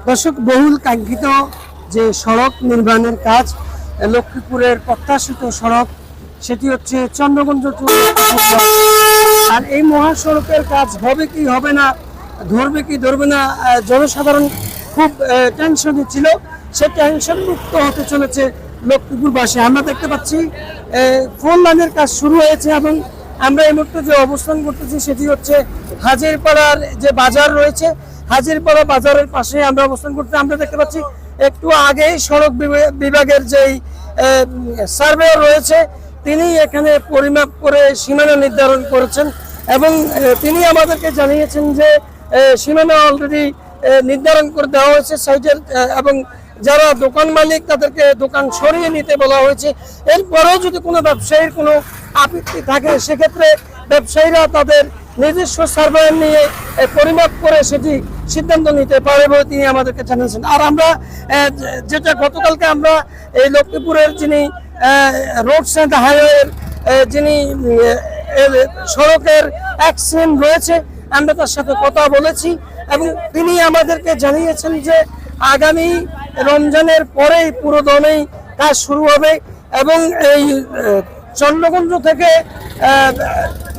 দর্শক, বহুল কাঙ্ক্ষিত যে সড়ক নির্মাণের কাজ, লক্ষ্মীপুরের প্রত্যাশিত সড়ক, সেটি হচ্ছে চন্দ্রগঞ্জ টু লক্ষ্মীপুর। আর এই মহাসড়কের কাজ হবে কি হবে না, ধরবে কি ধরবে না, জনসাধারণ খুব টেনশনে ছিল। সে টেনশন মুক্ত হতে চলেছে লক্ষ্মীপুরবাসী। আমরা দেখতে পাচ্ছি 4 লাইনের কাজ শুরু হয়েছে এবং আমরা এই মুহূর্তে যে অবস্থান করতেছি সেটি হচ্ছে হাজিরপাড়ার যে বাজার রয়েছে, হাজিরপাড়া বাজারের পাশে আমরা অবস্থান করতে। আমরা দেখতে পাচ্ছি একটু আগেই সড়ক বিভাগের যেই সার্ভে রয়েছে তিনি এখানে পরিমাপ করে সীমানা নির্ধারণ করেছেন এবং তিনি আমাদেরকে জানিয়েছেন যে সীমানা অলরেডি নির্ধারণ করে দেওয়া হয়েছে সাইডের, এবং যারা দোকান মালিক তাদেরকে দোকান সরিয়ে নিতে বলা হয়েছে। এরপরেও যদি কোনো ব্যবসায়ীর কোনো আপত্তি থাকে সেক্ষেত্রে ব্যবসায়ীরা তাদের নিজস্ব সার্ভে নিয়ে পরিমাপ করে সেটি সিদ্ধান্ত নিতে পারে বলে তিনি আমাদেরকে জানিয়েছেন। আর আমরা যেটা গতকালকে আমরা এই লক্ষ্মীপুরের যিনি রোডস অ্যান্ড হাইওয়ের যিনি সড়কের অ্যাক্সিডেন্ট রয়েছে আমরা তার সাথে কথা বলেছি এবং তিনি আমাদেরকে জানিয়েছেন যে আগামী রমজানের পরেই পুরোদমেই কাজ শুরু হবে এবং এই চন্দ্রগঞ্জ থেকে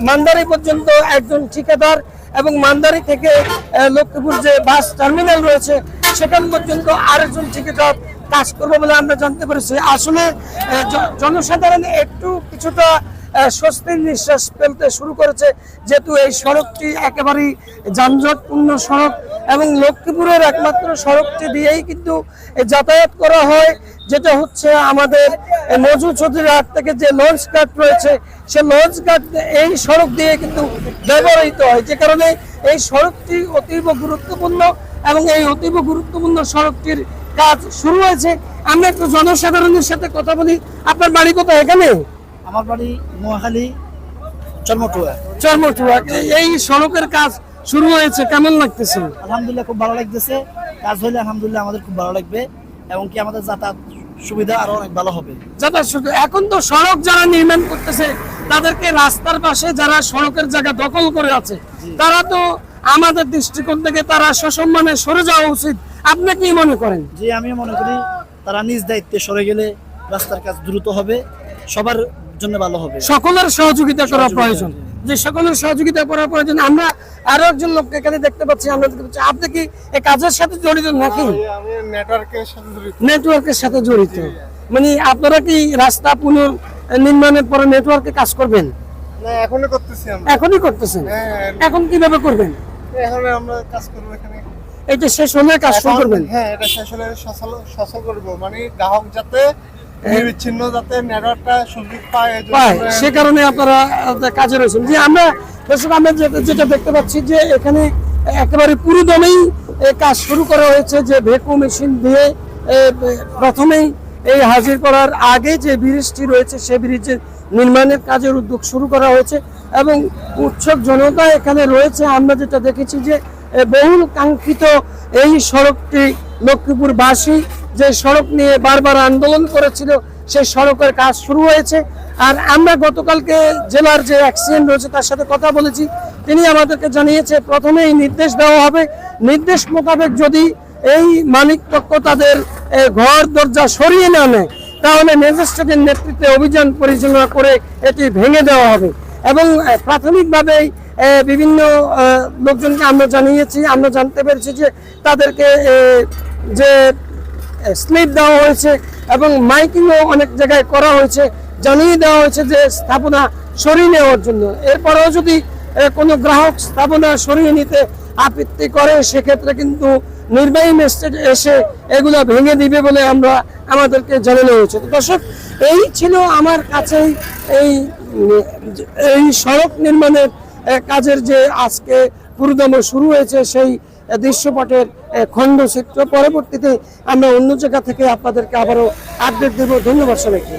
মান্দারি পর্যন্ত একজন ঠিকাদার এবং মান্দারি থেকে লক্ষ্মীপুর যে বাস টার্মিনাল রয়েছে সেখান পর্যন্ত আরেকজন ঠিকাদার কাজ করবে বলে আমরা জানতে পেরেছি। আসলে জনসাধারণ একটু কিছুটা স্বস্তির নিঃশ্বাস ফেলতে শুরু করেছে, যেহেতু এই সড়কটি একেবারেই যানজটপূর্ণ সড়ক এবং লক্ষ্মীপুরের একমাত্র সড়কটি দিয়েই কিন্তু যাতায়াত করা হয়, যেটা হচ্ছে আমাদের মজু চৌধুরী হাট থেকে যে লঞ্চ ঘাট রয়েছে সে লঞ্চ ঘাট এই সড়ক দিয়ে কিন্তু ব্যবহৃত হয়, যে কারণে এই সড়কটি অতীব গুরুত্বপূর্ণ এবং এই অতীব গুরুত্বপূর্ণ সড়কটির কাজ শুরু হয়েছে। আমরা একটু জনসাধারণের সাথে কথা বলি। আপনার বাড়ি কোথায়? এখানে আমার বাড়ি নোয়াখালী চরমটুয়া। এই সড়কের কাজ শুরু হয়েছে, কেমন লাগতেছে? আলহামদুলিল্লাহ খুব ভালো লাগতেছে। কাজ হলে আলহামদুলিল্লাহ আমাদের খুব ভালো লাগবে এবং কি আমাদের যাতায়াত সুবিধা আরো অনেক ভালো হবে। যাতায়াত সুবিধা এখন তো সড়ক যারা নির্মাণ করতেছে তাদেরকে রাস্তার পাশে যারা সড়কের জায়গা দখল করে আছে তারা তো আমাদের দৃষ্টিকোণ থেকে তারা সসম্মানে সরে যাওয়া উচিত। আপনি কি মনে করেন? জি, আমি মনে করি তারা নিজ দায়িত্বে সরে গেলে রাস্তার কাজ দ্রুত হবে, সবার জন্য ভালো হবে। সকলের সহযোগিতা করা প্রয়োজন, যে সকলের সহযোগিতা করা প্রয়োজন। আমরা আরো একজন লোককে এখানে দেখতে পাচ্ছি, আমরা দেখতে পাচ্ছি। আপনি কি এই কাজের সাথে জড়িত নাকি? আমি নেটওয়ার্কের সাথে জড়িত। নেটওয়ার্কের সাথে জড়িত মানে আপনারা কি রাস্তা পুনর্নির্মাণের পরে নেটওয়ার্কে কাজ করবেন? না, এখনই করতেছি আমরা। এখনই করতেছেন? এখন কিভাবে করবেন? এখন আমরা কাজ করব এখানে। এটা শেষ হলে কাজ শুরু করবেন? হ্যাঁ, এটা শেষ হলে সচল করব, মানে গ্রাহক যাতে নিরবিচ্ছিন্ন যাতে নেটওয়ার্কটা সুযোগ পায় সে কারণে আপনারা কাজে রয়েছেন। যে আমরা দর্শক আমরা যেটা দেখতে পাচ্ছি যে এখানে একেবারে পুরোদমেই কাজ শুরু করা হয়েছে, যে ভেকু মেশিন দিয়ে প্রথমেই এই হাজির করার আগে যে ব্রিজটি রয়েছে সেই ব্রিজের নির্মাণের কাজের উদ্যোগ শুরু করা হয়েছে এবং উৎসুক জনতা এখানে রয়েছে। আমরা যেটা দেখেছি যে বহুল কাঙ্ক্ষিত এই সড়কটি লক্ষ্মীপুরবাসী যে সড়ক নিয়ে বারবার আন্দোলন করেছিল সেই সড়কের কাজ শুরু হয়েছে। আর আমরা গতকালকে জেলার যে অ্যাক্সিডেন্ট রয়েছে তার সাথে কথা বলেছি, তিনি আমাদেরকে জানিয়েছে প্রথমেই নির্দেশ দেওয়া হবে, নির্দেশ মোতাবেক যদি এই মালিক পক্ষ তাদের ঘর দরজা সরিয়ে না নেয় তাহলে ম্যাজিস্ট্রেটের নেতৃত্বে অভিযান পরিচালনা করে এটি ভেঙে দেওয়া হবে। এবং প্রাথমিকভাবেই বিভিন্ন লোকজনকে আমরা জানিয়েছি, আমরা জানতে পেরেছি যে তাদেরকে যে স্লিপ দেওয়া হয়েছে এবং মাইকিংও অনেক জায়গায় করা হয়েছে, জানিয়ে দেওয়া হয়েছে যে স্থাপনা সরিয়ে নেওয়ার জন্য। এরপরেও যদি কোনো গ্রাহক স্থাপনা সরিয়ে নিতে আপত্তি করে সেক্ষেত্রে কিন্তু নির্বাহী ম্যাজিস্ট্রেট এসে এগুলো ভেঙে দিবে বলে আমাদেরকে জানানো হয়েছে। দর্শক, এই ছিল আমার কাছে এই সড়ক নির্মাণের কাজের যে আজকে পুরোদম শুরু হয়েছে সেই দৃশ্যপটের খণ্ডচিত্র। পরবর্তীতে আমরা অন্য জায়গা থেকে আপনাদেরকে আবারও আপডেট দেব। ধন্যবাদ সবাইকে।